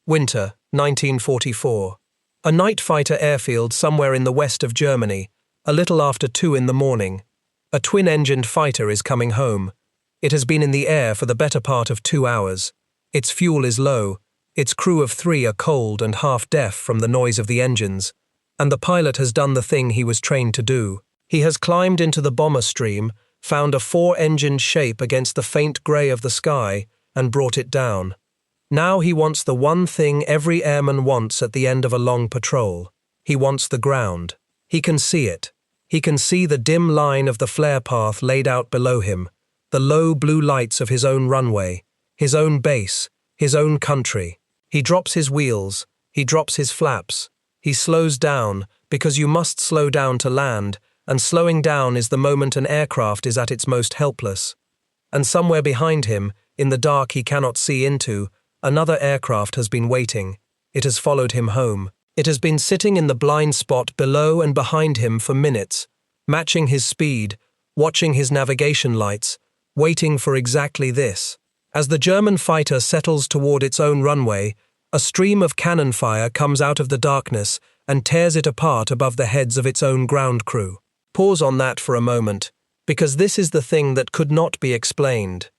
Winter, 1944. A night fighter airfield somewhere in the west of Germany, a little after 2 in the morning. A twin-engined fighter is coming home. It has been in the air for the better part of 2 hours. Its fuel is low, its crew of 3 are cold and half deaf from the noise of the engines, and the pilot has done the thing he was trained to do. He has climbed into the bomber stream, found a 4-engined shape against the faint grey of the sky, and brought it down. Now he wants the one thing every airman wants at the end of a long patrol. He wants the ground. He can see it. He can see the dim line of the flare path laid out below him, the low blue lights of his own runway, his own base, his own country. He drops his wheels. He drops his flaps. He slows down, because you must slow down to land, and slowing down is the moment an aircraft is at its most helpless. And somewhere behind him, in the dark he cannot see into, another aircraft has been waiting. It has followed him home. It has been sitting in the blind spot below and behind him for minutes, matching his speed, watching his navigation lights, waiting for exactly this. As the German fighter settles toward its own runway, a stream of cannon fire comes out of the darkness and tears it apart above the heads of its own ground crew. Pause on that for a moment, because this is the thing that could not be explained.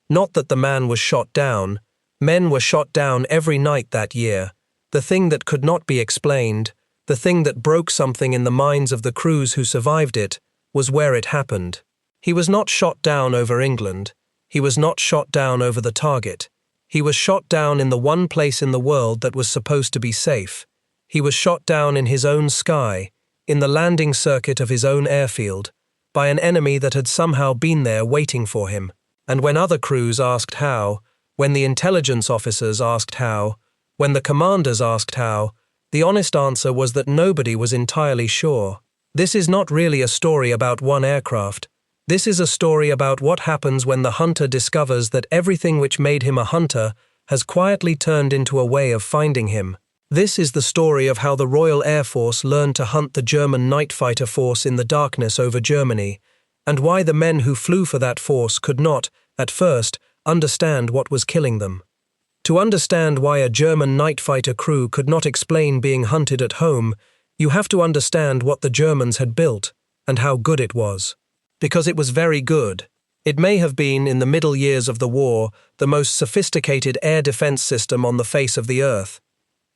Not that the man was shot down. Men were shot down every night that year. The thing that could not be explained, the thing that broke something in the minds of the crews who survived it, was where it happened. He was not shot down over England. He was not shot down over the target. He was shot down in the one place in the world that was supposed to be safe. He was shot down in his own sky, in the landing circuit of his own airfield, by an enemy that had somehow been there waiting for him. And when other crews asked how, when the intelligence officers asked how, when the commanders asked how, the honest answer was that nobody was entirely sure. This is not really a story about one aircraft. This is a story about what happens when the hunter discovers that everything which made him a hunter has quietly turned into a way of finding him. This is the story of how the Royal Air Force learned to hunt the German night fighter force in the darkness over Germany, and why the men who flew for that force could not, at first, understand what was killing them. To understand why a German night fighter crew could not explain being hunted at home, you have to understand what the Germans had built, and how good it was. Because it was very good. It may have been, in the middle years of the war, the most sophisticated air defense system on the face of the earth.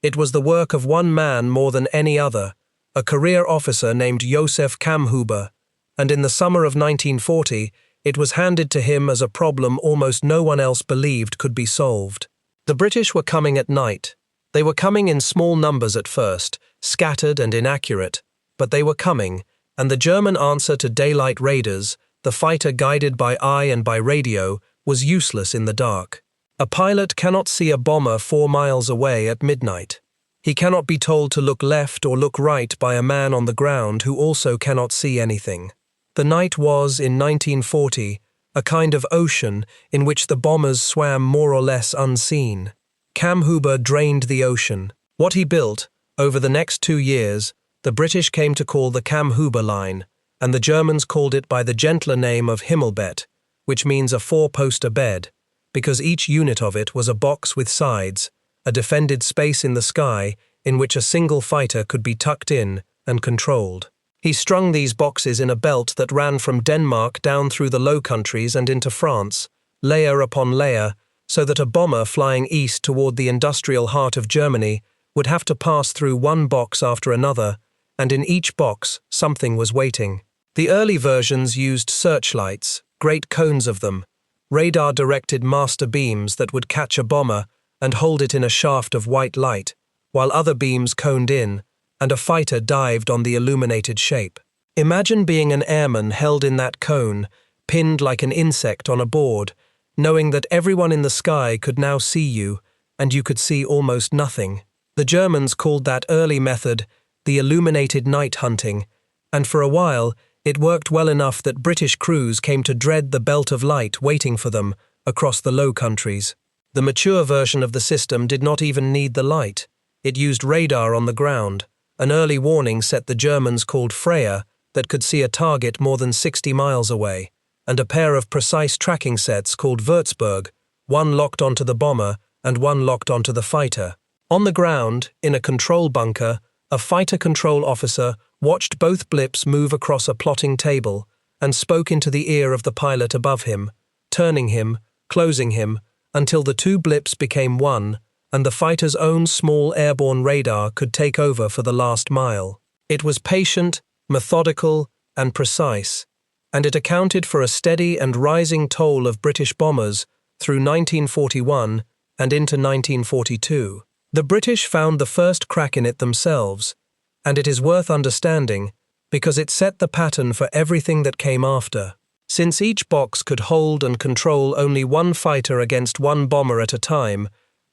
It was the work of one man more than any other, a career officer named Josef Kammhuber, and in the summer of 1940, it was handed to him as a problem almost no one else believed could be solved. The British were coming at night. They were coming in small numbers at first, scattered and inaccurate, but they were coming, and the German answer to daylight raiders, the fighter guided by eye and by radio, was useless in the dark. A pilot cannot see a bomber 4 miles away at midnight. He cannot be told to look left or look right by a man on the ground who also cannot see anything. The night was, in 1940, a kind of ocean in which the bombers swam more or less unseen. Kammhuber drained the ocean. What he built, over the next 2 years, the British came to call the Kammhuber Line, and the Germans called it by the gentler name of Himmelbett, which means a 4-poster bed, because each unit of it was a box with sides, a defended space in the sky in which a single fighter could be tucked in and controlled. He strung these boxes in a belt that ran from Denmark down through the Low Countries and into France, layer upon layer, so that a bomber flying east toward the industrial heart of Germany would have to pass through one box after another, and in each box something was waiting. The early versions used searchlights, great cones of them, radar-directed master beams that would catch a bomber and hold it in a shaft of white light, while other beams coned in, and a fighter dived on the illuminated shape. Imagine being an airman held in that cone, pinned like an insect on a board, knowing that everyone in the sky could now see you, and you could see almost nothing. The Germans called that early method the illuminated night hunting, and for a while it worked well enough that British crews came to dread the belt of light waiting for them across the Low Countries. The mature version of the system did not even need the light. It used radar on the ground. An early warning set the Germans called Freya that could see a target more than 60 miles away, and a pair of precise tracking sets called Würzburg, one locked onto the bomber and one locked onto the fighter. On the ground, in a control bunker, a fighter control officer watched both blips move across a plotting table and spoke into the ear of the pilot above him, turning him, closing him, until the two blips became one, and the fighter's own small airborne radar could take over for the last mile. It was patient, methodical, and precise, and it accounted for a steady and rising toll of British bombers through 1941 and into 1942. The British found the first crack in it themselves, and it is worth understanding because it set the pattern for everything that came after. Since each box could hold and control only one fighter against one bomber at a time,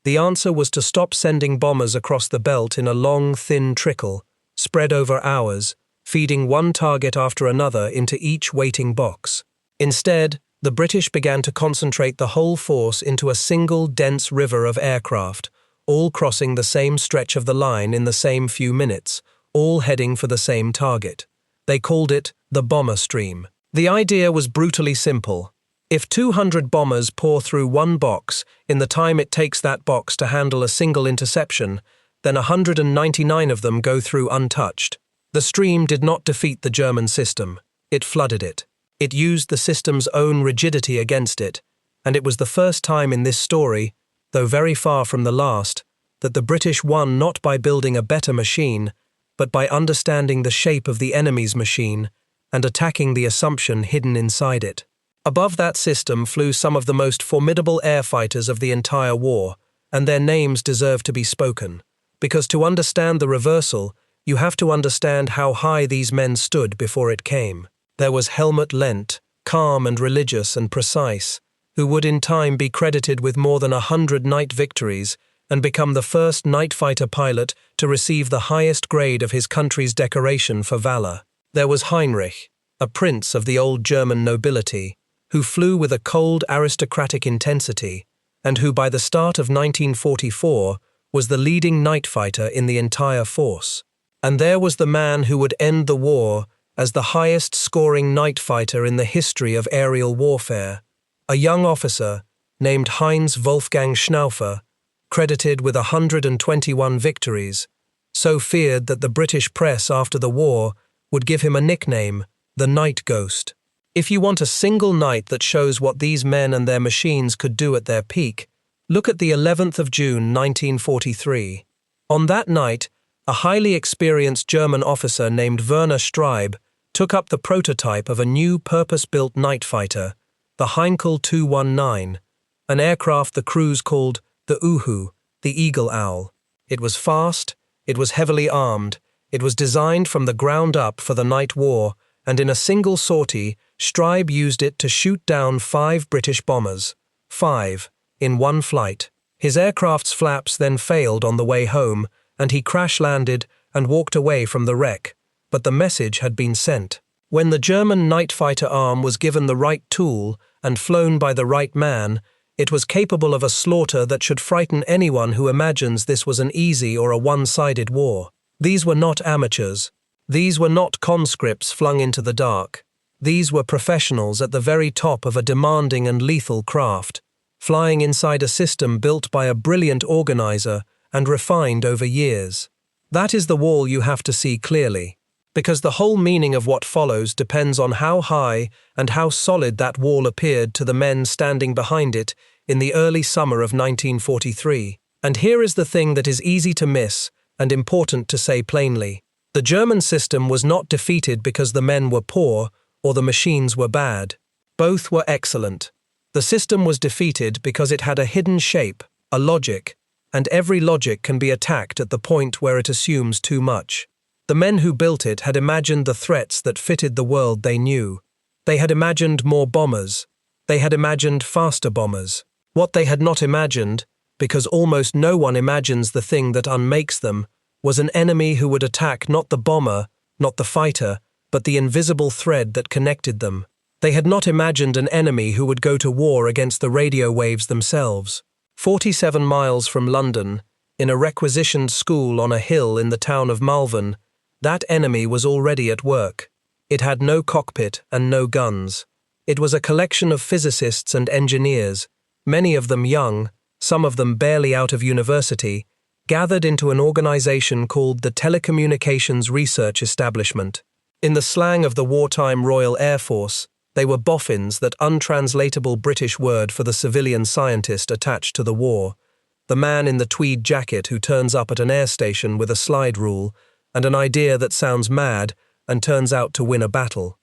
the answer was to stop sending bombers across the belt in a long, thin trickle, spread over hours, feeding one target after another into each waiting box. Instead, the British began to concentrate the whole force into a single dense river of aircraft, all crossing the same stretch of the line in the same few minutes, all heading for the same target. They called it the bomber stream. The idea was brutally simple. If 200 bombers pour through one box in the time it takes that box to handle a single interception, then 199 of them go through untouched. The stream did not defeat the German system. It flooded it. It used the system's own rigidity against it, and it was the first time in this story, though very far from the last, that the British won not by building a better machine, but by understanding the shape of the enemy's machine and attacking the assumption hidden inside it. Above that system flew some of the most formidable air fighters of the entire war, and their names deserve to be spoken, because to understand the reversal, you have to understand how high these men stood before it came. There was Helmut Lent, calm and religious and precise, who would in time be credited with more than 100 night victories and become the first night fighter pilot to receive the highest grade of his country's decoration for valor. There was Heinrich, a prince of the old German nobility, who flew with a cold aristocratic intensity, and who by the start of 1944 was the leading night fighter in the entire force. And there was the man who would end the war as the highest-scoring night fighter in the history of aerial warfare, a young officer named Heinz Wolfgang Schnaufer, credited with 121 victories, so feared that the British press after the war would give him a nickname, the Night Ghost. If you want a single night that shows what these men and their machines could do at their peak, look at the 11th of June 1943. On that night, a highly experienced German officer named Werner Streib took up the prototype of a new purpose-built night fighter, the Heinkel 219, an aircraft the crews called the Uhu, the Eagle Owl. It was fast, it was heavily armed, it was designed from the ground up for the night war, and in a single sortie, Streib used it to shoot down 5 British bombers. 5, in one flight. His aircraft's flaps then failed on the way home, and he crash-landed and walked away from the wreck, but the message had been sent. When the German night fighter arm was given the right tool and flown by the right man, it was capable of a slaughter that should frighten anyone who imagines this was an easy or a one-sided war. These were not amateurs. These were not conscripts flung into the dark. These were professionals at the very top of a demanding and lethal craft, flying inside a system built by a brilliant organizer and refined over years. That is the wall you have to see clearly, because the whole meaning of what follows depends on how high and how solid that wall appeared to the men standing behind it in the early summer of 1943. And here is the thing that is easy to miss and important to say plainly. The German system was not defeated because the men were poor or the machines were bad. Both were excellent. The system was defeated because it had a hidden shape, a logic, and every logic can be attacked at the point where it assumes too much. The men who built it had imagined the threats that fitted the world they knew. They had imagined more bombers. They had imagined faster bombers. What they had not imagined, because almost no one imagines the thing that unmakes them, was an enemy who would attack not the bomber, not the fighter, but the invisible thread that connected them. They had not imagined an enemy who would go to war against the radio waves themselves. 47 miles from London, in a requisitioned school on a hill in the town of Malvern, that enemy was already at work. It had no cockpit and no guns. It was a collection of physicists and engineers, many of them young, some of them barely out of university, gathered into an organization called the Telecommunications Research Establishment. In the slang of the wartime Royal Air Force, they were boffins, that untranslatable British word for the civilian scientist attached to the war, the man in the tweed jacket who turns up at an air station with a slide rule and an idea that sounds mad and turns out to win a battle.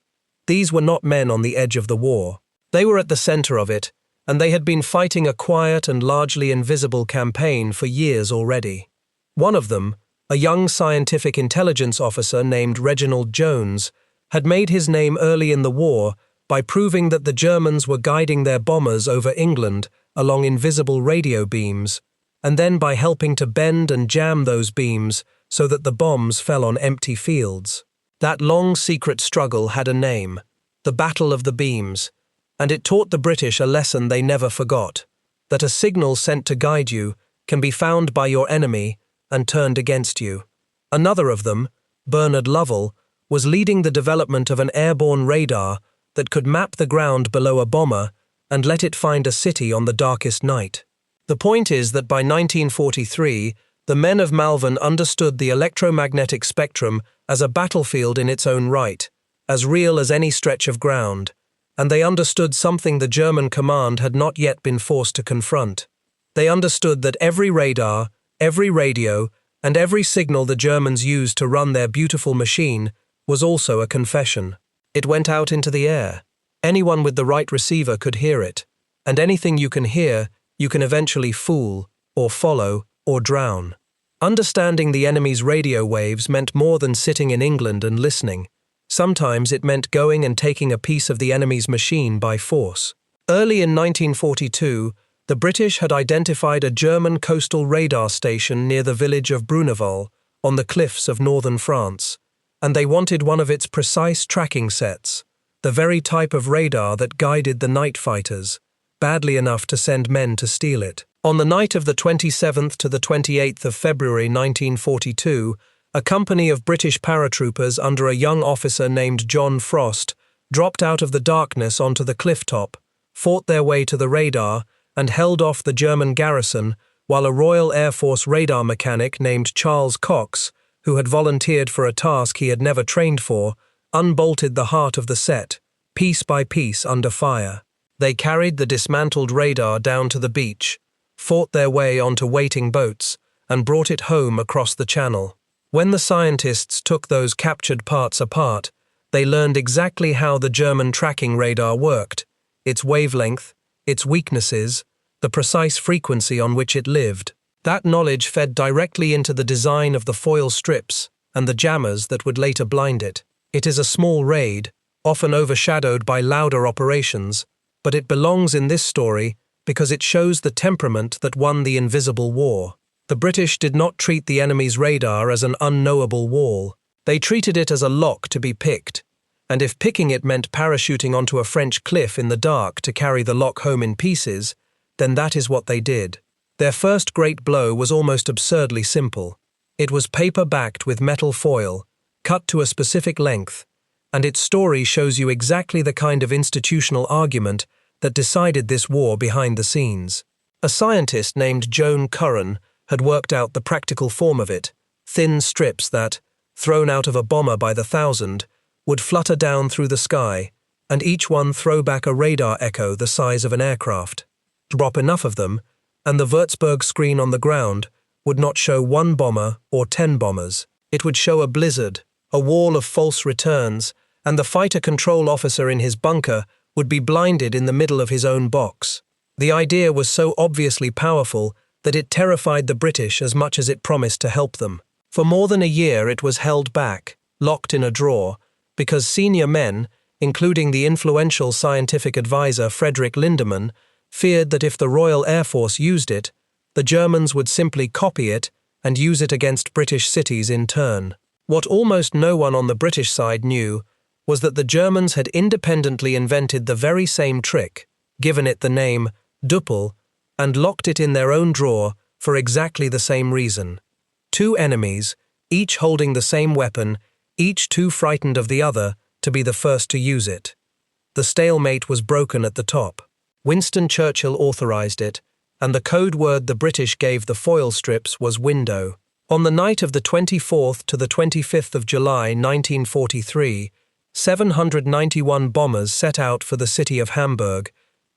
These were not men on the edge of the war. They were at the center of it, and they had been fighting a quiet and largely invisible campaign for years already. One of them, a young scientific intelligence officer named Reginald Jones, had made his name early in the war by proving that the Germans were guiding their bombers over England along invisible radio beams, and then by helping to bend and jam those beams so that the bombs fell on empty fields. That long secret struggle had a name, the Battle of the Beams, and it taught the British a lesson they never forgot, that a signal sent to guide you can be found by your enemy and turned against you. Another of them, Bernard Lovell, was leading the development of an airborne radar that could map the ground below a bomber and let it find a city on the darkest night. The point is that by 1943, the men of Malvern understood the electromagnetic spectrum as a battlefield in its own right, as real as any stretch of ground, and they understood something the German command had not yet been forced to confront. They understood that every radar, every radio, and every signal the Germans used to run their beautiful machine was also a confession. It went out into the air. Anyone with the right receiver could hear it, and anything you can hear, you can eventually fool, or follow, or drown. Understanding the enemy's radio waves meant more than sitting in England and listening. Sometimes it meant going and taking a piece of the enemy's machine by force. Early in 1942, the British had identified a German coastal radar station near the village of Bruneval, on the cliffs of northern France, and they wanted one of its precise tracking sets, the very type of radar that guided the night fighters, badly enough to send men to steal it. On the night of the 27th to the 28th of February 1942, a company of British paratroopers under a young officer named John Frost dropped out of the darkness onto the cliff top, fought their way to the radar, and held off the German garrison while a Royal Air Force radar mechanic named Charles Cox, who had volunteered for a task he had never trained for, unbolted the heart of the set, piece by piece under fire. They carried the dismantled radar down to the beach, fought their way onto waiting boats, and brought it home across the channel. When the scientists took those captured parts apart, they learned exactly how the German tracking radar worked, its wavelength, its weaknesses, the precise frequency on which it lived. That knowledge fed directly into the design of the foil strips and the jammers that would later blind it. It is a small raid, often overshadowed by louder operations, but it belongs in this story because it shows the temperament that won the invisible war. The British did not treat the enemy's radar as an unknowable wall. They treated it as a lock to be picked, and if picking it meant parachuting onto a French cliff in the dark to carry the lock home in pieces, then that is what they did. Their first great blow was almost absurdly simple. It was paper backed with metal foil, cut to a specific length, and its story shows you exactly the kind of institutional argument that decided this war behind the scenes. A scientist named Joan Curran had worked out the practical form of it, thin strips that, thrown out of a bomber by the thousand, would flutter down through the sky, and each one throw back a radar echo the size of an aircraft. Drop enough of them, and the Würzburg screen on the ground would not show one bomber or 10 bombers. It would show a blizzard, a wall of false returns, and the fighter control officer in his bunker would be blinded in the middle of his own box. The idea was so obviously powerful that it terrified the British as much as it promised to help them. For more than a year it was held back, locked in a drawer, because senior men, including the influential scientific advisor Frederick Lindemann, feared that if the Royal Air Force used it, the Germans would simply copy it and use it against British cities in turn. What almost no one on the British side knew was that the Germans had independently invented the very same trick, given it the name Duppel, and locked it in their own drawer for exactly the same reason. Two enemies, each holding the same weapon, each too frightened of the other to be the first to use it. The stalemate was broken at the top. Winston Churchill authorized it, and the code word the British gave the foil strips was window. On the night of the 24th to the 25th of July 1943, 791 bombers set out for the city of Hamburg,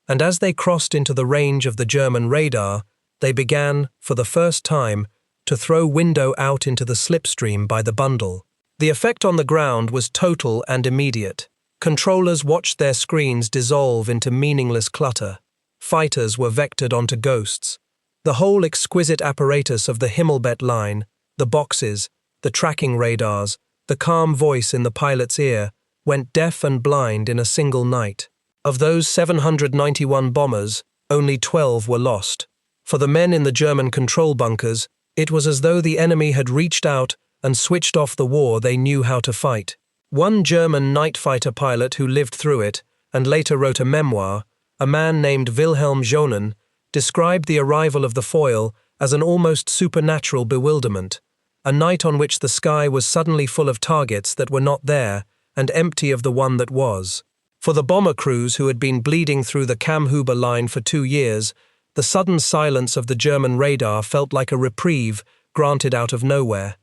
and as they crossed into the range of the German radar, they began, for the first time, to throw window out into the slipstream by the bundle. The effect on the ground was total and immediate. Controllers watched their screens dissolve into meaningless clutter. Fighters were vectored onto ghosts. The whole exquisite apparatus of the Himmelbett line, the boxes, the tracking radars, the calm voice in the pilot's ear, went deaf and blind in a single night. Of those 791 bombers, only 12 were lost. For the men in the German control bunkers, it was as though the enemy had reached out and switched off the war they knew how to fight. One German night fighter pilot who lived through it, and later wrote a memoir, a man named Wilhelm Schonen, described the arrival of the foil as an almost supernatural bewilderment, a night on which the sky was suddenly full of targets that were not there and empty of the one that was. For the bomber crews who had been bleeding through the Kammhuber line for 2 years, the sudden silence of the German radar felt like a reprieve granted out of nowhere.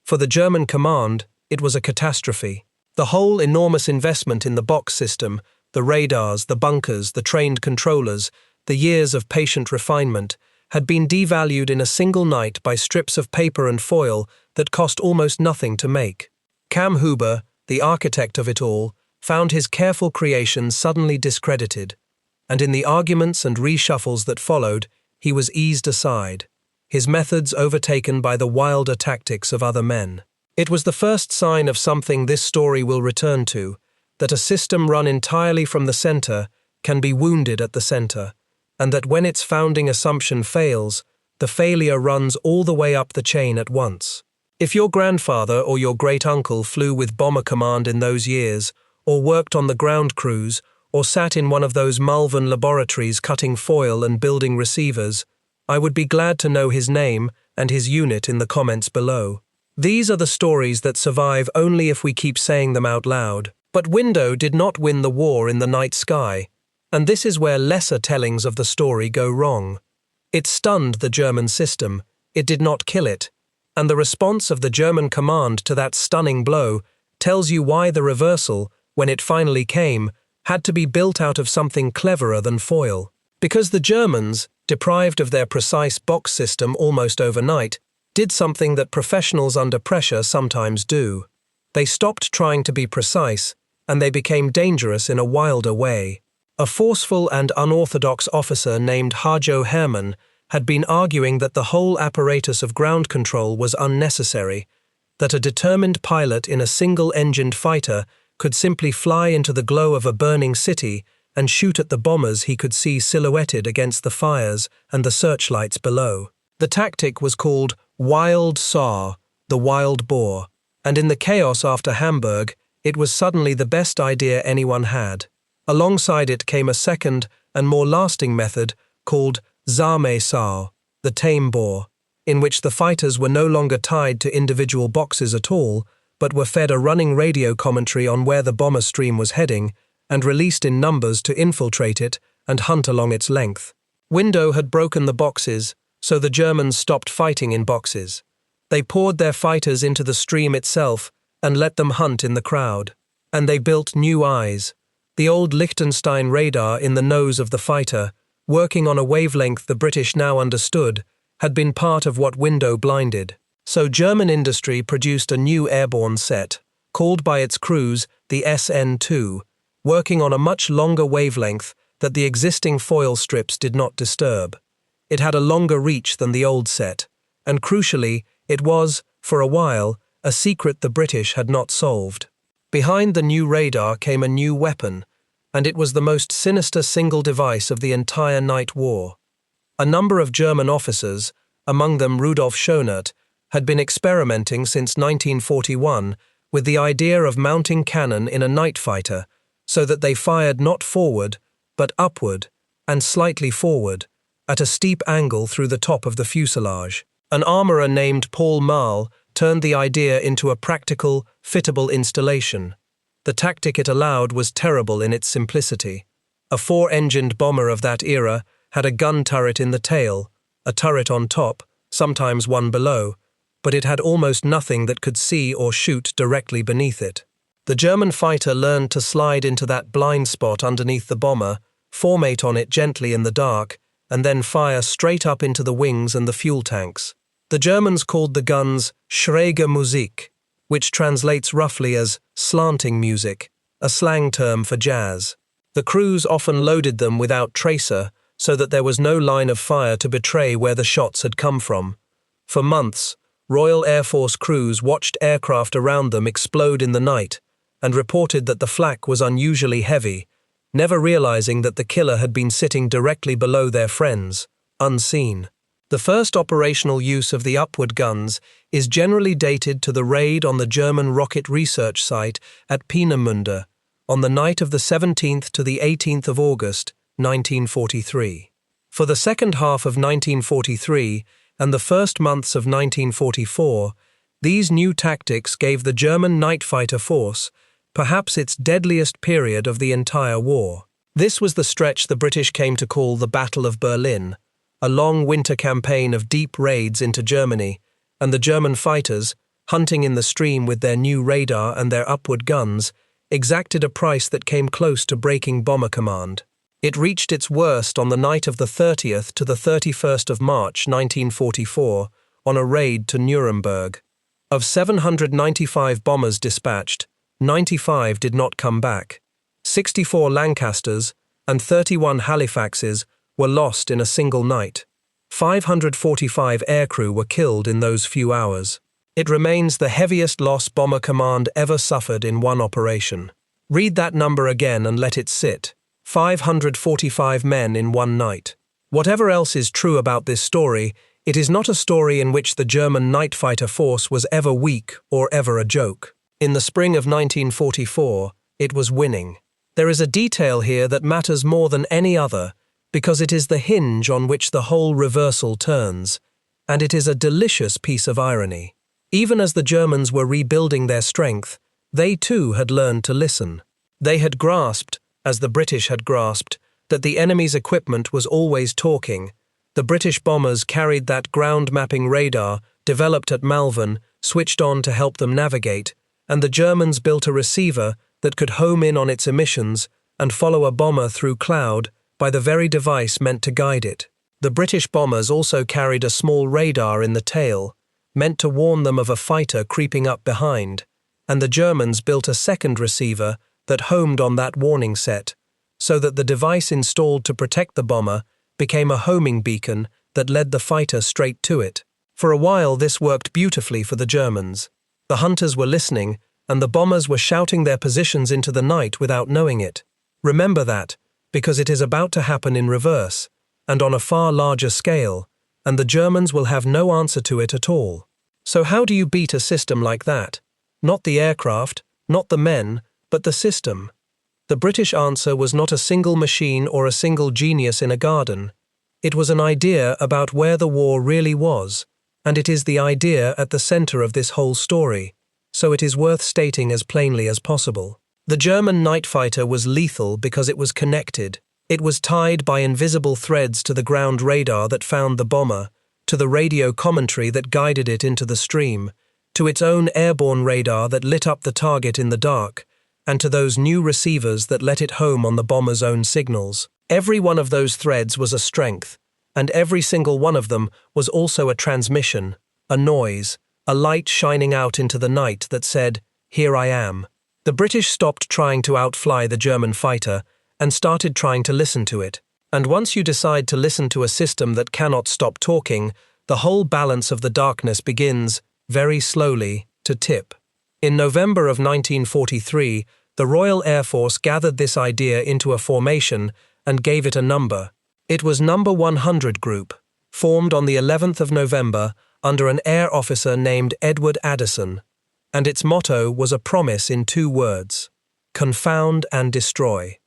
For the German command, it was a catastrophe. The whole enormous investment in the box system, the radars, the bunkers, the trained controllers, the years of patient refinement, had been devalued in a single night by strips of paper and foil that cost almost nothing to make. Kammhuber, the architect of it all, found his careful creation suddenly discredited, and in the arguments and reshuffles that followed, he was eased aside, his methods overtaken by the wilder tactics of other men. It was the first sign of something this story will return to, that a system run entirely from the center can be wounded at the center, and that when its founding assumption fails, the failure runs all the way up the chain at once. If your grandfather or your great-uncle flew with Bomber Command in those years, or worked on the ground crews, or sat in one of those Malvern laboratories cutting foil and building receivers, I would be glad to know his name and his unit in the comments below. These are the stories that survive only if we keep saying them out loud. But window did not win the war in the night sky, and this is where lesser tellings of the story go wrong. It stunned the German system, it did not kill it, and the response of the German command to that stunning blow tells you why the reversal, when it finally came, had to be built out of something cleverer than foil. Because the Germans, deprived of their precise box system almost overnight, did something that professionals under pressure sometimes do. They stopped trying to be precise, and they became dangerous in a wilder way. A forceful and unorthodox officer named Hajo Hermann had been arguing that the whole apparatus of ground control was unnecessary, that a determined pilot in a single-engined fighter could simply fly into the glow of a burning city and shoot at the bombers he could see silhouetted against the fires and the searchlights below. The tactic was called Wild Saar, the wild boar, and in the chaos after Hamburg, it was suddenly the best idea anyone had. Alongside it came a second and more lasting method called Zahme Saar, the tame boar, in which the fighters were no longer tied to individual boxes at all, but were fed a running radio commentary on where the bomber stream was heading and released in numbers to infiltrate it and hunt along its length. Window had broken the boxes, so the Germans stopped fighting in boxes. They poured their fighters into the stream itself and let them hunt in the crowd. And they built new eyes. The old Liechtenstein radar in the nose of the fighter, working on a wavelength the British now understood, had been part of what window blinded. So German industry produced a new airborne set, called by its crews the SN2, working on a much longer wavelength that the existing foil strips did not disturb. It had a longer reach than the old set, and crucially, it was, for a while, a secret the British had not solved. Behind the new radar came a new weapon, and it was the most sinister single device of the entire night war. A number of German officers, among them Rudolf Schonert, had been experimenting since 1941 with the idea of mounting cannon in a night fighter so that they fired not forward, but upward and slightly forward, at a steep angle through the top of the fuselage. An armourer named Paul Mahl turned the idea into a practical, fittable installation. The tactic it allowed was terrible in its simplicity. A 4-engined bomber of that era had a gun turret in the tail, a turret on top, sometimes one below, but it had almost nothing that could see or shoot directly beneath it. The German fighter learned to slide into that blind spot underneath the bomber, formate on it gently in the dark, and then fire straight up into the wings and the fuel tanks. The Germans called the guns schräge Musik, which translates roughly as slanting music, a slang term for jazz. The crews often loaded them without tracer, so that there was no line of fire to betray where the shots had come from. For months, Royal Air Force crews watched aircraft around them explode in the night and reported that the flak was unusually heavy, never realizing that the killer had been sitting directly below their friends, unseen. The first operational use of the upward guns is generally dated to the raid on the German rocket research site at Peenemünde on the night of the 17th to the 18th of August, 1943. For the second half of 1943 and the first months of 1944, these new tactics gave the German night fighter force perhaps its deadliest period of the entire war. This was the stretch the British came to call the Battle of Berlin, a long winter campaign of deep raids into Germany, and the German fighters, hunting in the stream with their new radar and their upward guns, exacted a price that came close to breaking Bomber Command. It reached its worst on the night of the 30th to the 31st of March 1944 on a raid to Nuremberg. Of 795 bombers dispatched, 95 did not come back. 64 Lancasters and 31 Halifaxes were lost in a single night. 545 aircrew were killed in those few hours. It remains the heaviest loss Bomber Command ever suffered in one operation. Read that number again and let it sit. 545 men in one night. Whatever else is true about this story, it is not a story in which the German night fighter force was ever weak or ever a joke. In the spring of 1944, it was winning. There is a detail here that matters more than any other, because it is the hinge on which the whole reversal turns, and it is a delicious piece of irony. Even as the Germans were rebuilding their strength, they too had learned to listen. They had grasped, as the British had grasped, that the enemy's equipment was always talking. The British bombers carried that ground-mapping radar, developed at Malvern, switched on to help them navigate, and the Germans built a receiver that could home in on its emissions and follow a bomber through cloud by the very device meant to guide it. The British bombers also carried a small radar in the tail, meant to warn them of a fighter creeping up behind, and the Germans built a second receiver that homed on that warning set, so that the device installed to protect the bomber became a homing beacon that led the fighter straight to it. For a while this worked beautifully for the Germans. The hunters were listening, and the bombers were shouting their positions into the night without knowing it. Remember that, because it is about to happen in reverse, and on a far larger scale, and the Germans will have no answer to it at all. So how do you beat a system like that? Not the aircraft, not the men, but the system. The British answer was not a single machine or a single genius in a garden. It was an idea about where the war really was, and it is the idea at the center of this whole story, so it is worth stating as plainly as possible. The German night fighter was lethal because it was connected. It was tied by invisible threads to the ground radar that found the bomber, to the radio commentary that guided it into the stream, to its own airborne radar that lit up the target in the dark, and to those new receivers that let it home on the bomber's own signals. Every one of those threads was a strength, and every single one of them was also a transmission, a noise, a light shining out into the night that said, "Here I am." The British stopped trying to outfly the German fighter and started trying to listen to it. And once you decide to listen to a system that cannot stop talking, the whole balance of the darkness begins, very slowly, to tip. In November of 1943, the Royal Air Force gathered this idea into a formation and gave it a number. It was Number 100 Group, formed on the 11th of November under an air officer named Edward Addison, and its motto was a promise in 2 words: confound and destroy.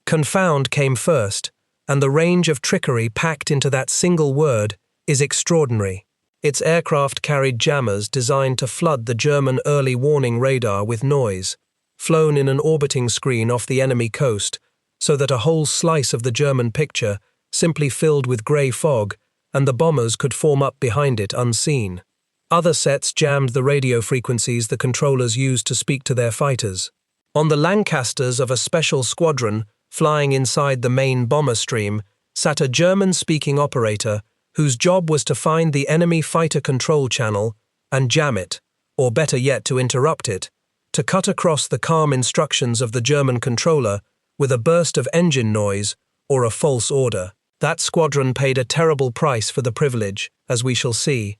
Confound came first, and the range of trickery packed into that single word is extraordinary. Its aircraft carried jammers designed to flood the German early warning radar with noise, flown in an orbiting screen off the enemy coast, so that a whole slice of the German picture simply filled with grey fog, and the bombers could form up behind it unseen. Other sets jammed the radio frequencies the controllers used to speak to their fighters. On the Lancasters of a special squadron, flying inside the main bomber stream, sat a German-speaking operator whose job was to find the enemy fighter control channel and jam it, or better yet to interrupt it, to cut across the calm instructions of the German controller with a burst of engine noise or a false order. That squadron paid a terrible price for the privilege, as we shall see,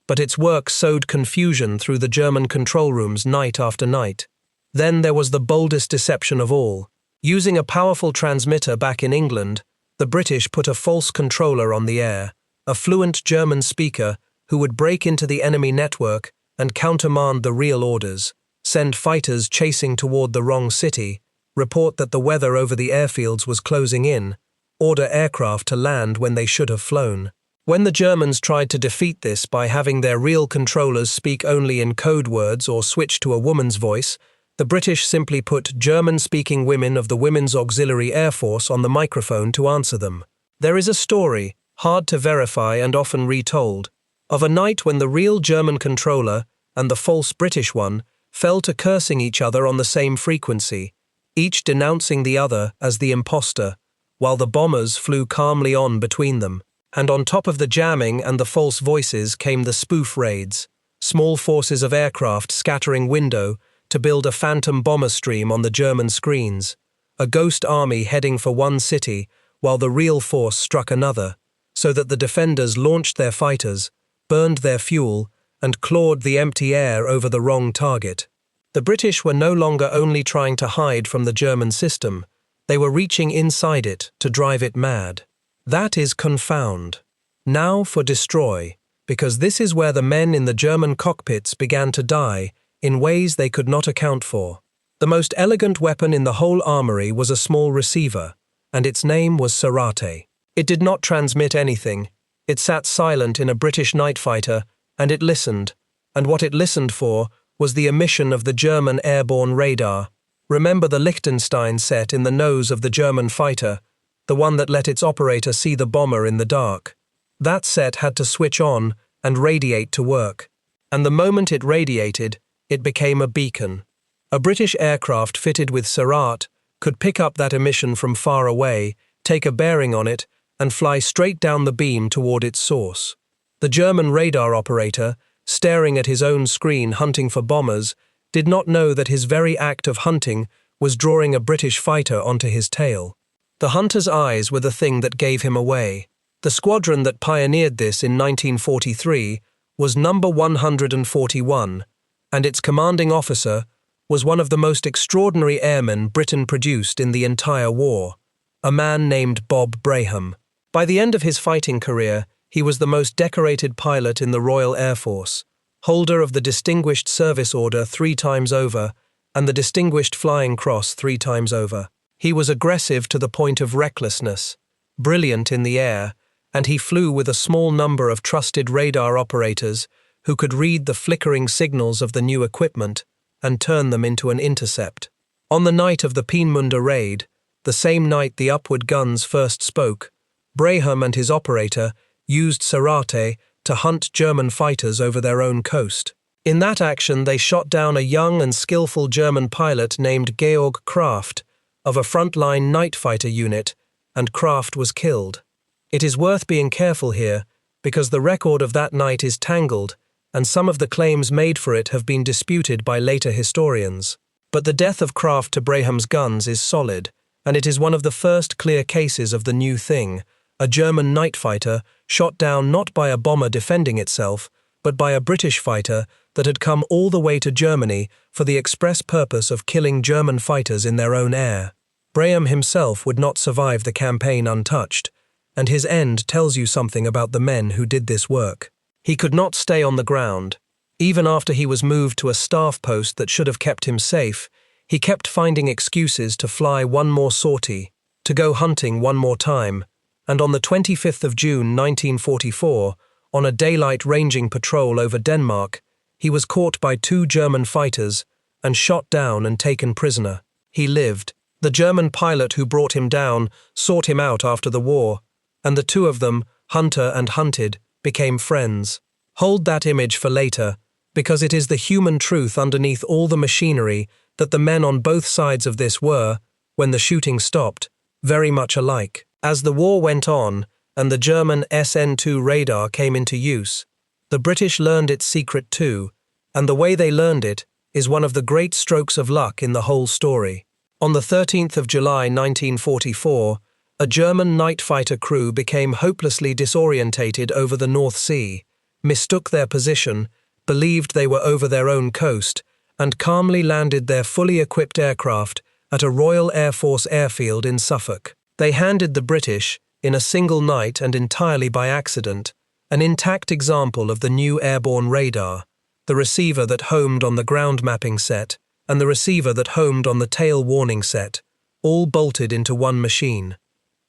but its work sowed confusion through the German control rooms night after night. Then there was the boldest deception of all. Using a powerful transmitter back in England, the British put a false controller on the air, a fluent German speaker who would break into the enemy network and countermand the real orders, send fighters chasing toward the wrong city, report that the weather over the airfields was closing in, order aircraft to land when they should have flown. When the Germans tried to defeat this by having their real controllers speak only in code words or switch to a woman's voice, the British simply put German-speaking women of the Women's Auxiliary Air Force on the microphone to answer them. There is a story, hard to verify and often retold, of a night when the real German controller and the false British one fell to cursing each other on the same frequency, each denouncing the other as the imposter, while the bombers flew calmly on between them. And on top of the jamming and the false voices came the spoof raids, small forces of aircraft scattering window to build a phantom bomber stream on the German screens, a ghost army heading for one city while the real force struck another, so that the defenders launched their fighters, burned their fuel, and clawed the empty air over the wrong target. The British were no longer only trying to hide from the German system, they were reaching inside it to drive it mad. That is confound. Now for destroy, because this is where the men in the German cockpits began to die in ways they could not account for. The most elegant weapon in the whole armory was a small receiver, and its name was Sarate. It did not transmit anything. It sat silent in a British night fighter, and it listened, and what it listened for was the emission of the German airborne radar. Remember the Liechtenstein set in the nose of the German fighter, the one that let its operator see the bomber in the dark. That set had to switch on and radiate to work, and the moment it radiated, it became a beacon. A British aircraft fitted with Sarate could pick up that emission from far away, take a bearing on it, and fly straight down the beam toward its source. The German radar operator, staring at his own screen hunting for bombers, did not know that his very act of hunting was drawing a British fighter onto his tail. The hunter's eyes were the thing that gave him away. The squadron that pioneered this in 1943 was number 141, and its commanding officer was one of the most extraordinary airmen Britain produced in the entire war, a man named Bob Braham. By the end of his fighting career, he was the most decorated pilot in the Royal Air Force, holder of the Distinguished Service Order 3 times over and the Distinguished Flying Cross 3 times over. He was aggressive to the point of recklessness, brilliant in the air, and he flew with a small number of trusted radar operators who could read the flickering signals of the new equipment and turn them into an intercept. On the night of the Peenemünde raid, the same night the upward guns first spoke, Braham and his operator used Sarate to hunt German fighters over their own coast. In that action they shot down a young and skillful German pilot named Georg Kraft of a frontline night fighter unit, and Kraft was killed. It is worth being careful here, because the record of that night is tangled, and some of the claims made for it have been disputed by later historians. But the death of Kraft to Braham's guns is solid, and it is one of the first clear cases of the new thing, a German night fighter shot down not by a bomber defending itself, but by a British fighter that had come all the way to Germany for the express purpose of killing German fighters in their own air. Braham himself would not survive the campaign untouched, and his end tells you something about the men who did this work. He could not stay on the ground. Even after he was moved to a staff post that should have kept him safe, he kept finding excuses to fly one more sortie, to go hunting one more time, and on the 25th of June 1944, on a daylight ranging patrol over Denmark, he was caught by 2 German fighters and shot down and taken prisoner. He lived. The German pilot who brought him down sought him out after the war, and the two of them, hunter and hunted, became friends. Hold that image for later, because it is the human truth underneath all the machinery that the men on both sides of this were, when the shooting stopped, very much alike. As the war went on, and the German SN2 radar came into use, the British learned its secret too, and the way they learned it is one of the great strokes of luck in the whole story. On the 13th of July 1944, a German night fighter crew became hopelessly disorientated over the North Sea, mistook their position, believed they were over their own coast, and calmly landed their fully equipped aircraft at a Royal Air Force airfield in Suffolk. They handed the British, in a single night and entirely by accident, an intact example of the new airborne radar, the receiver that homed on the ground mapping set, and the receiver that homed on the tail warning set, all bolted into one machine.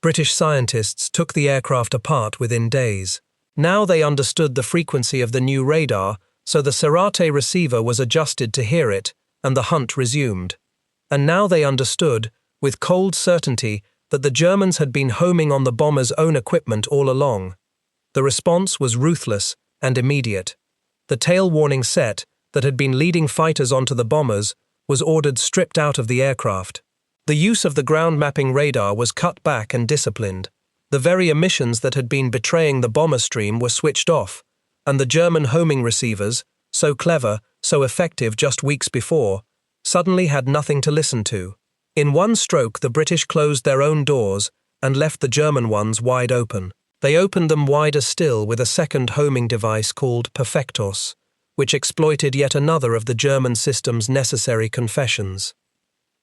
British scientists took the aircraft apart within days. Now they understood the frequency of the new radar, so the Serrate receiver was adjusted to hear it, and the hunt resumed. And now they understood, with cold certainty, that the Germans had been homing on the bomber's own equipment all along. The response was ruthless and immediate. The tail warning set, that had been leading fighters onto the bombers, was ordered stripped out of the aircraft. The use of the ground mapping radar was cut back and disciplined. The very emissions that had been betraying the bomber stream were switched off, and the German homing receivers, so clever, so effective just weeks before, suddenly had nothing to listen to. In one stroke, the British closed their own doors and left the German ones wide open. They opened them wider still with a second homing device called Perfectos, which exploited yet another of the German system's necessary confessions.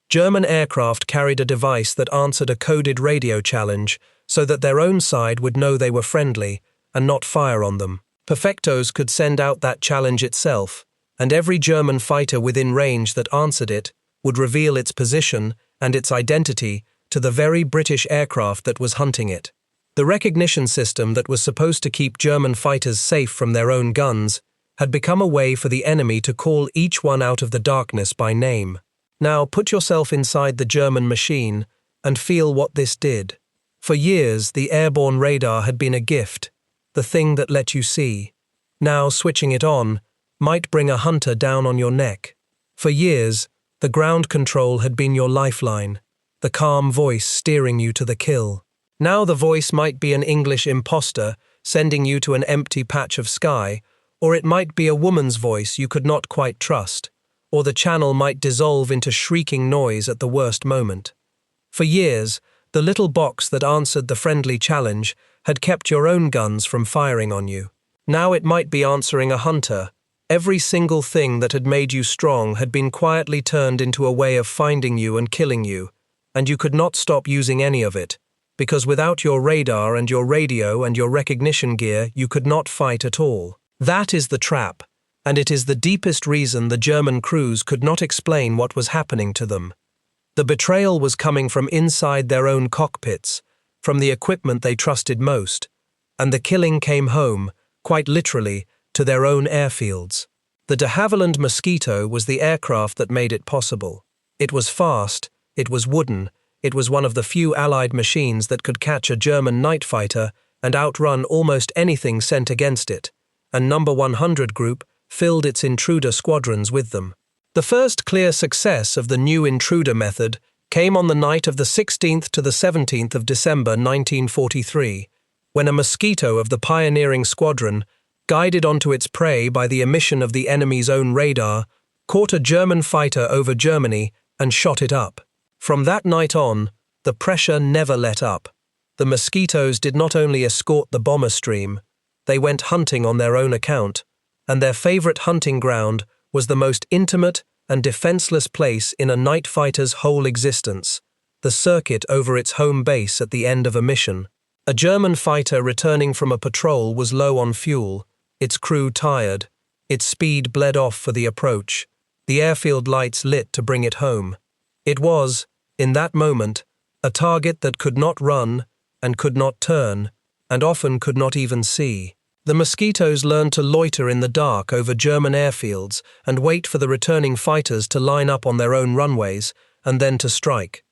German aircraft carried a device that answered a coded radio challenge so that their own side would know they were friendly and not fire on them. Perfectos could send out that challenge itself, and every German fighter within range that answered it would reveal its position and its identity to the very British aircraft that was hunting it. The recognition system that was supposed to keep German fighters safe from their own guns had become a way for the enemy to call each one out of the darkness by name. Now put yourself inside the German machine and feel what this did. For years, the airborne radar had been a gift, the thing that let you see. Now switching it on might bring a hunter down on your neck. For years, the ground control had been your lifeline, the calm voice steering you to the kill. Now the voice might be an English imposter sending you to an empty patch of sky, or it might be a woman's voice you could not quite trust, or the channel might dissolve into shrieking noise at the worst moment. For years, the little box that answered the friendly challenge had kept your own guns from firing on you. Now it might be answering a hunter. Every single thing that had made you strong had been quietly turned into a way of finding you and killing you, and you could not stop using any of it, because without your radar and your radio and your recognition gear, you could not fight at all. That is the trap, and it is the deepest reason the German crews could not explain what was happening to them. The betrayal was coming from inside their own cockpits, from the equipment they trusted most, and the killing came home, quite literally, to their own airfields. The de Havilland Mosquito was the aircraft that made it possible. It was fast, it was wooden, it was one of the few Allied machines that could catch a German night fighter and outrun almost anything sent against it, and No. 100 Group filled its intruder squadrons with them. The first clear success of the new intruder method came on the night of the 16th to the 17th of December 1943, when a Mosquito of the pioneering squadron, guided onto its prey by the emission of the enemy's own radar, caught a German fighter over Germany and shot it up. From that night on, the pressure never let up. The Mosquitoes did not only escort the bomber stream, they went hunting on their own account, and their favorite hunting ground was the most intimate and defenseless place in a night fighter's whole existence, the circuit over its home base at the end of a mission. A German fighter returning from a patrol was low on fuel, its crew tired, its speed bled off for the approach, the airfield lights lit to bring it home. It was, in that moment, a target that could not run and could not turn, and often could not even see. The Mosquitoes learned to loiter in the dark over German airfields and wait for the returning fighters to line up on their own runways, and then to strike.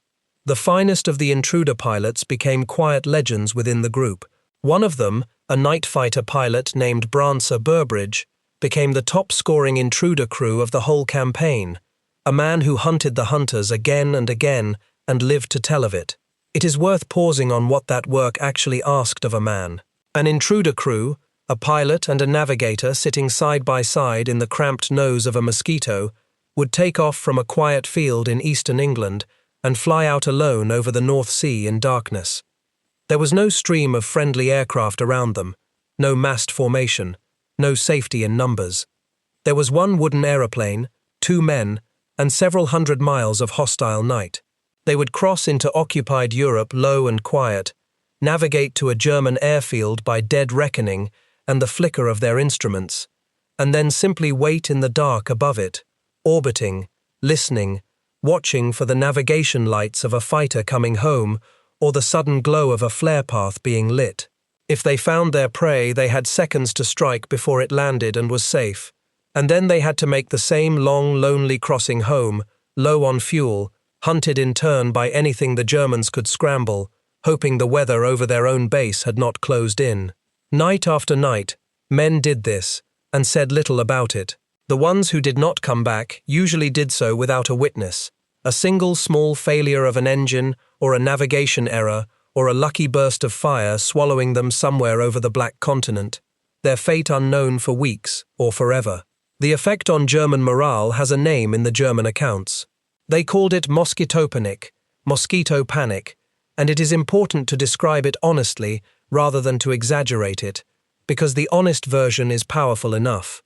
The finest of the intruder pilots became quiet legends within the group. One of them, a night fighter pilot named Brancer Burbridge, became the top-scoring intruder crew of the whole campaign, a man who hunted the hunters again and again and lived to tell of it. It is worth pausing on what that work actually asked of a man. An intruder crew, a pilot and a navigator sitting side by side in the cramped nose of a mosquito, would take off from a quiet field in eastern England and fly out alone over the North Sea in darkness. There was no stream of friendly aircraft around them, no massed formation, no safety in numbers. There was one wooden aeroplane, 2 men, and several hundred miles of hostile night. They would cross into occupied Europe low and quiet, navigate to a German airfield by dead reckoning and the flicker of their instruments, and then simply wait in the dark above it, orbiting, listening, watching for the navigation lights of a fighter coming home or the sudden glow of a flare path being lit. If they found their prey, they had seconds to strike before it landed and was safe, and then they had to make the same long, lonely crossing home, low on fuel, hunted in turn by anything the Germans could scramble, hoping the weather over their own base had not closed in. Night after night, men did this, and said little about it. The ones who did not come back usually did so without a witness. A single small failure of an engine, or a navigation error, or a lucky burst of fire swallowing them somewhere over the Black Continent, their fate unknown for weeks or forever. The effect on German morale has a name in the German accounts. They called it mosquitopanic, mosquito panic, and it is important to describe it honestly rather than to exaggerate it, because the honest version is powerful enough.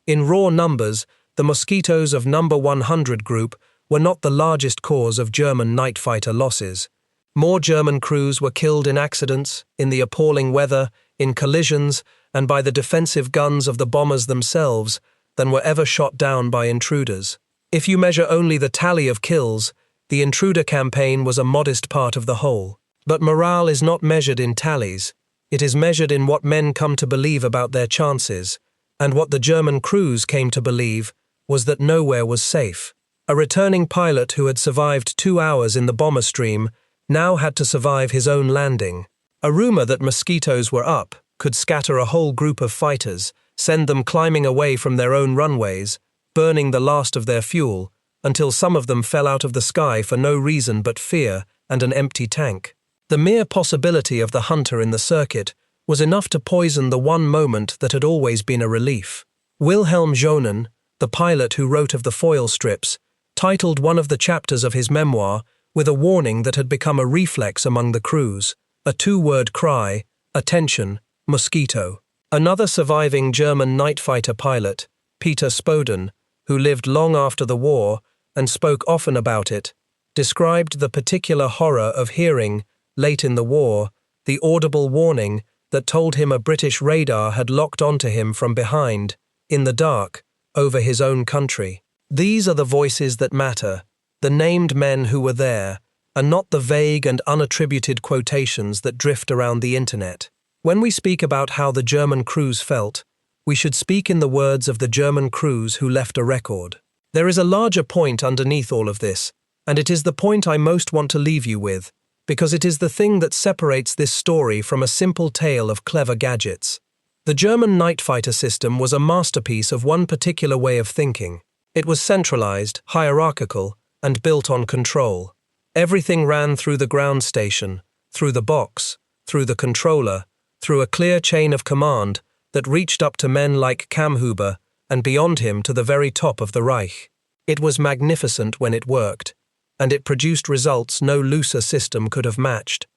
In raw numbers, the mosquitoes of number 100 group were not the largest cause of German night fighter losses. More German crews were killed in accidents, in the appalling weather, in collisions, and by the defensive guns of the bombers themselves than were ever shot down by intruders. If you measure only the tally of kills, the intruder campaign was a modest part of the whole. But morale is not measured in tallies. It is measured in what men come to believe about their chances, and what the German crews came to believe was that nowhere was safe. A returning pilot who had survived 2 hours in the bomber stream now had to survive his own landing. A rumor that mosquitoes were up could scatter a whole group of fighters, send them climbing away from their own runways, burning the last of their fuel, until some of them fell out of the sky for no reason but fear and an empty tank. The mere possibility of the hunter in the circuit was enough to poison the one moment that had always been a relief. Wilhelm Schoenen, the pilot who wrote of the foil strips, titled one of the chapters of his memoir with a warning that had become a reflex among the crews, a 2-word cry, attention, mosquito. Another surviving German night fighter pilot, Peter Spoden, who lived long after the war and spoke often about it, described the particular horror of hearing, late in the war, the audible warning that told him a British radar had locked onto him from behind, in the dark, over his own country. These are the voices that matter, the named men who were there, and not the vague and unattributed quotations that drift around the internet. When we speak about how the German crews felt, we should speak in the words of the German crews who left a record. There is a larger point underneath all of this, and it is the point I most want to leave you with, because it is the thing that separates this story from a simple tale of clever gadgets. The German night fighter system was a masterpiece of one particular way of thinking. It was centralized, hierarchical, and built on control. Everything ran through the ground station, through the box, through the controller, through a clear chain of command that reached up to men like Kammhuber and beyond him to the very top of the Reich. It was magnificent when it worked, and it produced results no looser system could have matched.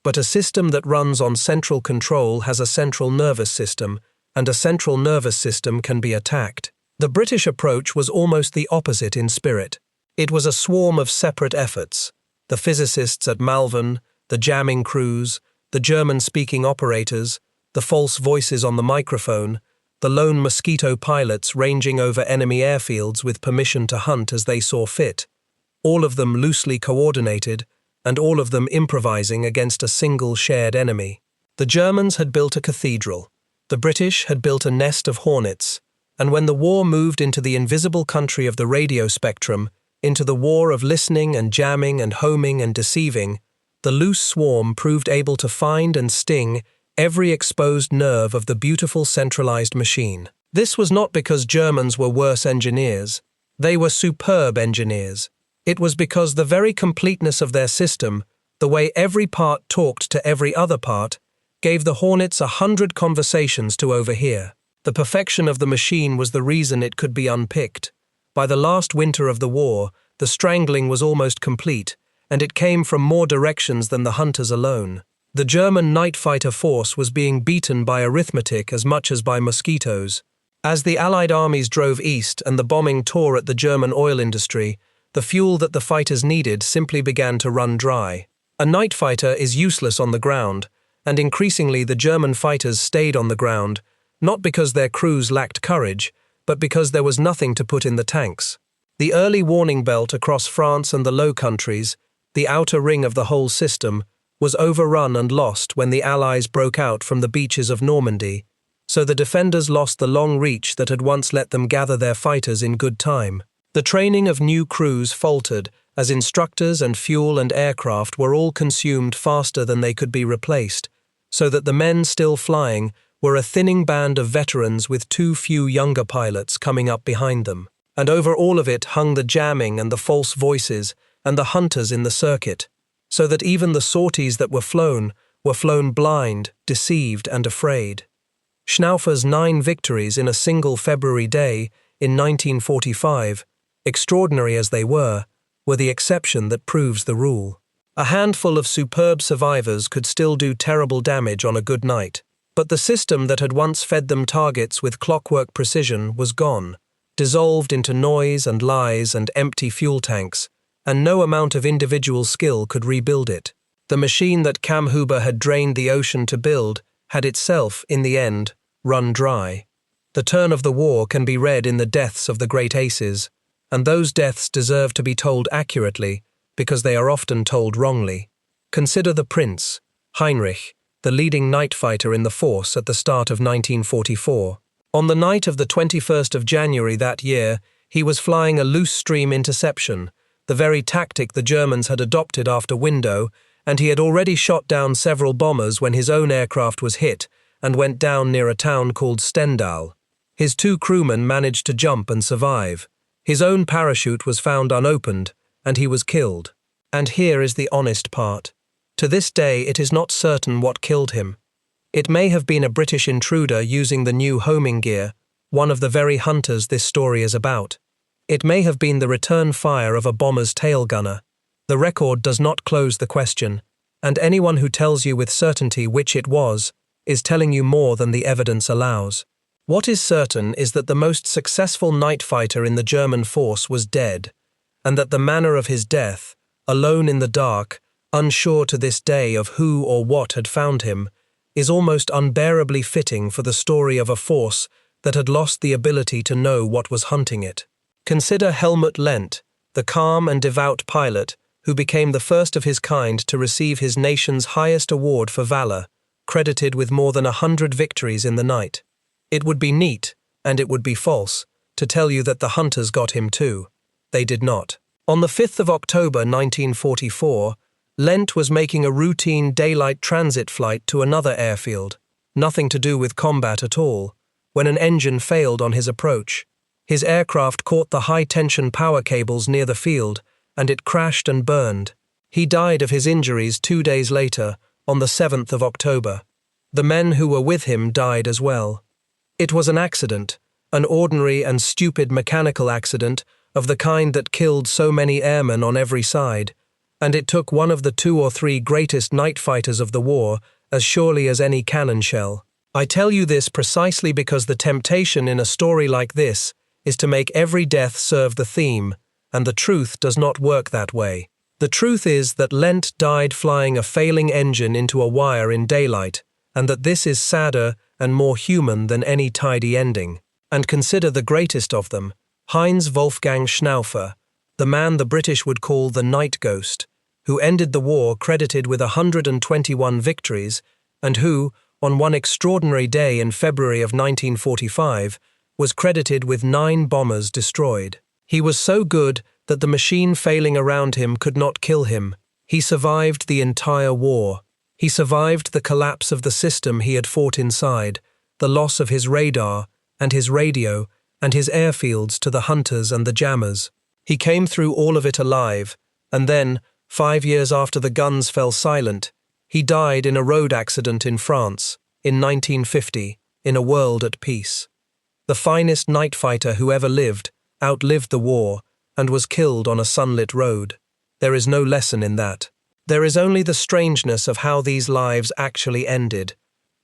But a system that runs on central control has a central nervous system, and a central nervous system can be attacked. The British approach was almost the opposite in spirit. It was a swarm of separate efforts. The physicists at Malvern, the jamming crews, the German-speaking operators, the false voices on the microphone, the lone mosquito pilots ranging over enemy airfields with permission to hunt as they saw fit, all of them loosely coordinated, and all of them improvising against a single shared enemy. The Germans had built a cathedral. The British had built a nest of hornets, and when the war moved into the invisible country of the radio spectrum, Into the war of listening and jamming and homing and deceiving, the loose swarm proved able to find and sting every exposed nerve of the beautiful centralized machine. This was not because Germans were worse engineers. They were superb engineers. It was because the very completeness of their system, the way every part talked to every other part, gave the Hornets 100 conversations to overhear. The perfection of the machine was the reason it could be unpicked. By the last winter of the war, the strangling was almost complete, and it came from more directions than the hunters alone. The German night fighter force was being beaten by arithmetic as much as by mosquitoes. As the Allied armies drove east and the bombing tore at the German oil industry, the fuel that the fighters needed simply began to run dry. A night fighter is useless on the ground, and increasingly the German fighters stayed on the ground, not because their crews lacked courage, but because there was nothing to put in the tanks. The early warning belt across France and the Low Countries, the outer ring of the whole system, was overrun and lost when the Allies broke out from the beaches of Normandy, so the defenders lost the long reach that had once let them gather their fighters in good time. The training of new crews faltered, as instructors and fuel and aircraft were all consumed faster than they could be replaced, so that the men still flying were a thinning band of veterans with too few younger pilots coming up behind them. And over all of it hung the jamming and the false voices and the hunters in the circuit, so that even the sorties that were flown blind, deceived, and afraid. Schnaufer's 9 victories in a single February day in 1945, extraordinary as they were the exception that proves the rule. A handful of superb survivors could still do terrible damage on a good night, but the system that had once fed them targets with clockwork precision was gone, dissolved into noise and lies and empty fuel tanks, and no amount of individual skill could rebuild it. The machine that Kammhuber had drained the ocean to build had itself, in the end, run dry. The turn of the war can be read in the deaths of the great aces, and those deaths deserve to be told accurately because they are often told wrongly. Consider the Prince, Heinrich, the leading night fighter in the force at the start of 1944. On the night of the 21st of January that year, he was flying a loose stream interception, the very tactic the Germans had adopted after Window, and he had already shot down several bombers when his own aircraft was hit and went down near a town called Stendal. His 2 crewmen managed to jump and survive. His own parachute was found unopened, and he was killed. And here is the honest part. To this day it is not certain what killed him. It may have been a British intruder using the new homing gear, one of the very hunters this story is about. It may have been the return fire of a bomber's tail gunner. The record does not close the question, and anyone who tells you with certainty which it was is telling you more than the evidence allows. What is certain is that the most successful night fighter in the German force was dead, and that the manner of his death, alone in the dark, unsure to this day of who or what had found him, is almost unbearably fitting for the story of a force that had lost the ability to know what was hunting it. Consider Helmut Lent, the calm and devout pilot who became the first of his kind to receive his nation's highest award for valor, credited with more than 100 victories in the night. It would be neat, and it would be false, to tell you that the hunters got him too. They did not. On the 5th of October 1944, Lent was making a routine daylight transit flight to another airfield, nothing to do with combat at all, when an engine failed on his approach. His aircraft caught the high-tension power cables near the field, and it crashed and burned. He died of his injuries 2 days later, on the 7th of October. The men who were with him died as well. It was an accident, an ordinary and stupid mechanical accident of the kind that killed so many airmen on every side, and it took one of the 2 or 3 greatest night fighters of the war as surely as any cannon shell. I tell you this precisely because the temptation in a story like this is to make every death serve the theme, and the truth does not work that way. The truth is that Lent died flying a failing engine into a wire in daylight, and that this is sadder and more human than any tidy ending. And consider the greatest of them, Heinz Wolfgang Schnaufer, the man the British would call the Night Ghost, who ended the war credited with 121 victories, and who, on one extraordinary day in February of 1945, was credited with 9 bombers destroyed. He was so good that the machine failing around him could not kill him. He survived the entire war. He survived the collapse of the system he had fought inside, the loss of his radar and his radio and his airfields to the hunters and the jammers. He came through all of it alive, and then, 5 years after the guns fell silent, he died in a road accident in France, in 1950, in a world at peace. The finest night fighter who ever lived, outlived the war, and was killed on a sunlit road. There is no lesson in that. There is only the strangeness of how these lives actually ended,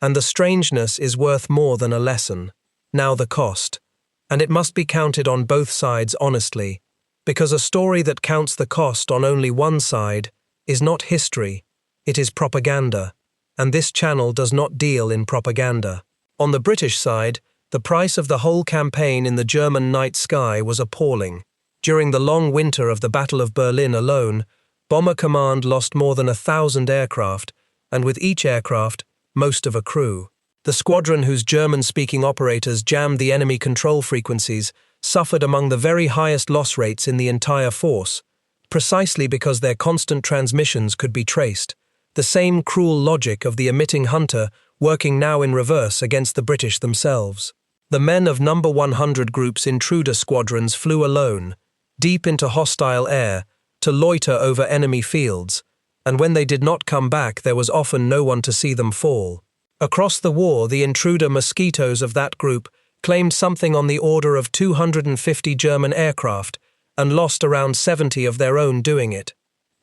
and the strangeness is worth more than a lesson. Now the cost. And it must be counted on both sides honestly, because a story that counts the cost on only one side is not history, it is propaganda, and this channel does not deal in propaganda. On the British side, the price of the whole campaign in the German night sky was appalling. During the long winter of the Battle of Berlin alone, Bomber Command lost more than 1,000 aircraft, and with each aircraft, most of a crew. The squadron whose German-speaking operators jammed the enemy control frequencies suffered among the very highest loss rates in the entire force, precisely because their constant transmissions could be traced, the same cruel logic of the emitting hunter working now in reverse against the British themselves. The men of No. 100 Group's intruder squadrons flew alone, deep into hostile air, to loiter over enemy fields, and when they did not come back there was often no one to see them fall. Across the war, the intruder mosquitoes of that group claimed something on the order of 250 German aircraft and lost around 70 of their own doing it.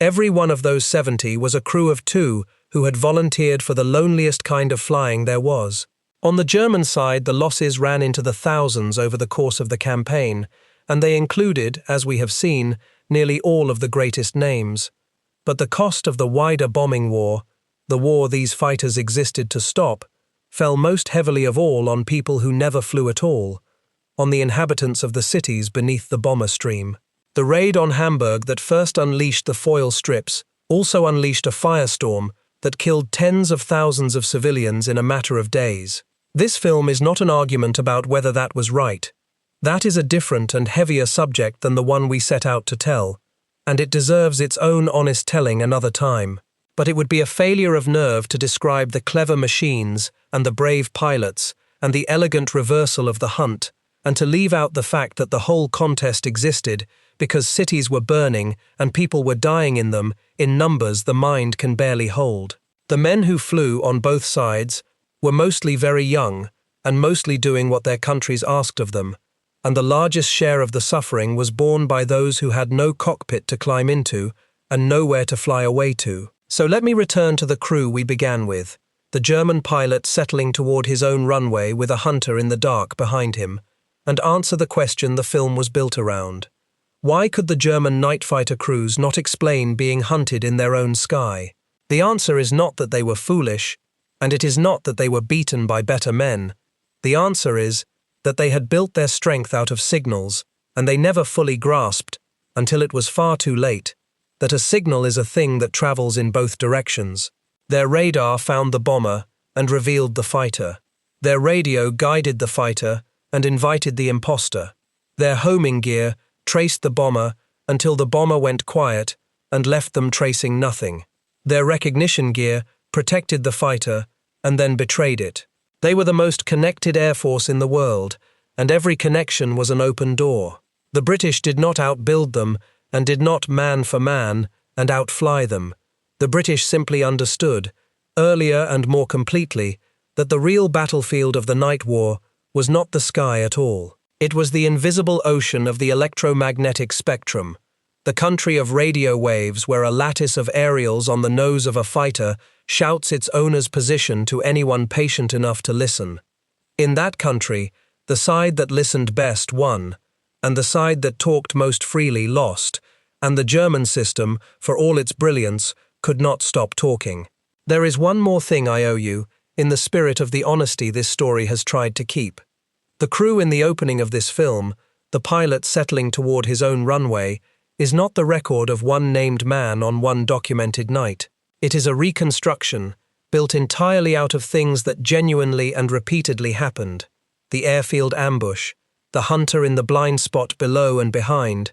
Every one of those 70 was a crew of 2 who had volunteered for the loneliest kind of flying there was. On the German side, the losses ran into the thousands over the course of the campaign, and they included, as we have seen, nearly all of the greatest names. But the cost of the wider bombing war, the war these fighters existed to stop, fell most heavily of all on people who never flew at all, on the inhabitants of the cities beneath the bomber stream. The raid on Hamburg that first unleashed the foil strips also unleashed a firestorm that killed tens of thousands of civilians in a matter of days. This film is not an argument about whether that was right. That is a different and heavier subject than the one we set out to tell, and it deserves its own honest telling another time. But it would be a failure of nerve to describe the clever machines and the brave pilots and the elegant reversal of the hunt, and to leave out the fact that the whole contest existed because cities were burning and people were dying in them in numbers the mind can barely hold. The men who flew on both sides were mostly very young and mostly doing what their countries asked of them, and the largest share of the suffering was borne by those who had no cockpit to climb into and nowhere to fly away to. So let me return to the crew we began with, the German pilot settling toward his own runway with a hunter in the dark behind him, and answer the question the film was built around. Why could the German night fighter crews not explain being hunted in their own sky? The answer is not that they were foolish, and it is not that they were beaten by better men. The answer is that they had built their strength out of signals, and they never fully grasped, until it was far too late, that a signal is a thing that travels in both directions. Their radar found the bomber and revealed the fighter. Their radio guided the fighter and invited the imposter. Their homing gear traced the bomber until the bomber went quiet and left them tracing nothing. Their recognition gear protected the fighter and then betrayed it. They were the most connected air force in the world, and every connection was an open door. The British did not outbuild them and did not man for man and outfly them. The British simply understood, earlier and more completely, that the real battlefield of the night war was not the sky at all. It was the invisible ocean of the electromagnetic spectrum, the country of radio waves where a lattice of aerials on the nose of a fighter shouts its owner's position to anyone patient enough to listen. In that country, the side that listened best won, and the side that talked most freely lost, and the German system, for all its brilliance, could not stop talking. There is one more thing I owe you, in the spirit of the honesty this story has tried to keep. The crew in the opening of this film, the pilot settling toward his own runway, is not the record of one named man on one documented night. It is a reconstruction, built entirely out of things that genuinely and repeatedly happened. The airfield ambush, the hunter in the blind spot below and behind,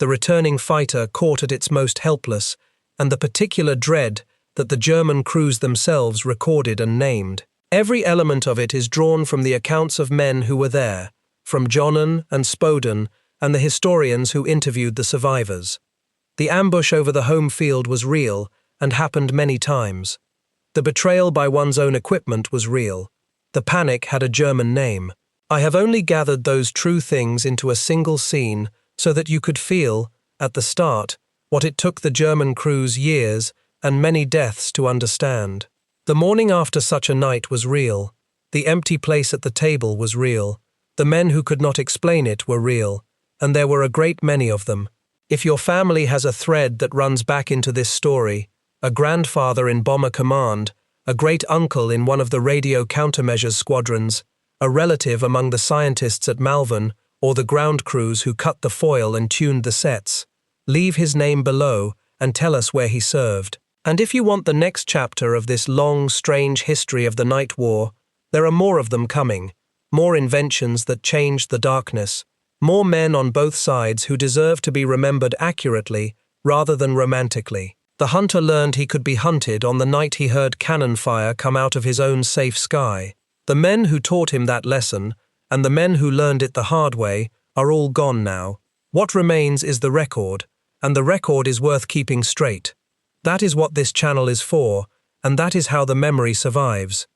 the returning fighter caught at its most helpless, and the particular dread that the German crews themselves recorded and named. Every element of it is drawn from the accounts of men who were there, from Jonnen and Spoden and the historians who interviewed the survivors. The ambush over the home field was real and happened many times. The betrayal by one's own equipment was real. The panic had a German name. I have only gathered those true things into a single scene so that you could feel, at the start, what it took the German crews years and many deaths to understand. The morning after such a night was real. The empty place at the table was real. The men who could not explain it were real, and there were a great many of them. If your family has a thread that runs back into this story, a grandfather in Bomber Command, a great-uncle in one of the radio countermeasures squadrons, a relative among the scientists at Malvern, or the ground crews who cut the foil and tuned the sets, leave his name below and tell us where he served. And if you want the next chapter of this long, strange history of the Night War, there are more of them coming, more inventions that changed the darkness, more men on both sides who deserve to be remembered accurately rather than romantically. The hunter learned he could be hunted on the night he heard cannon fire come out of his own safe sky. The men who taught him that lesson, and the men who learned it the hard way, are all gone now. What remains is the record, and the record is worth keeping straight. That is what this channel is for, and that is how the memory survives.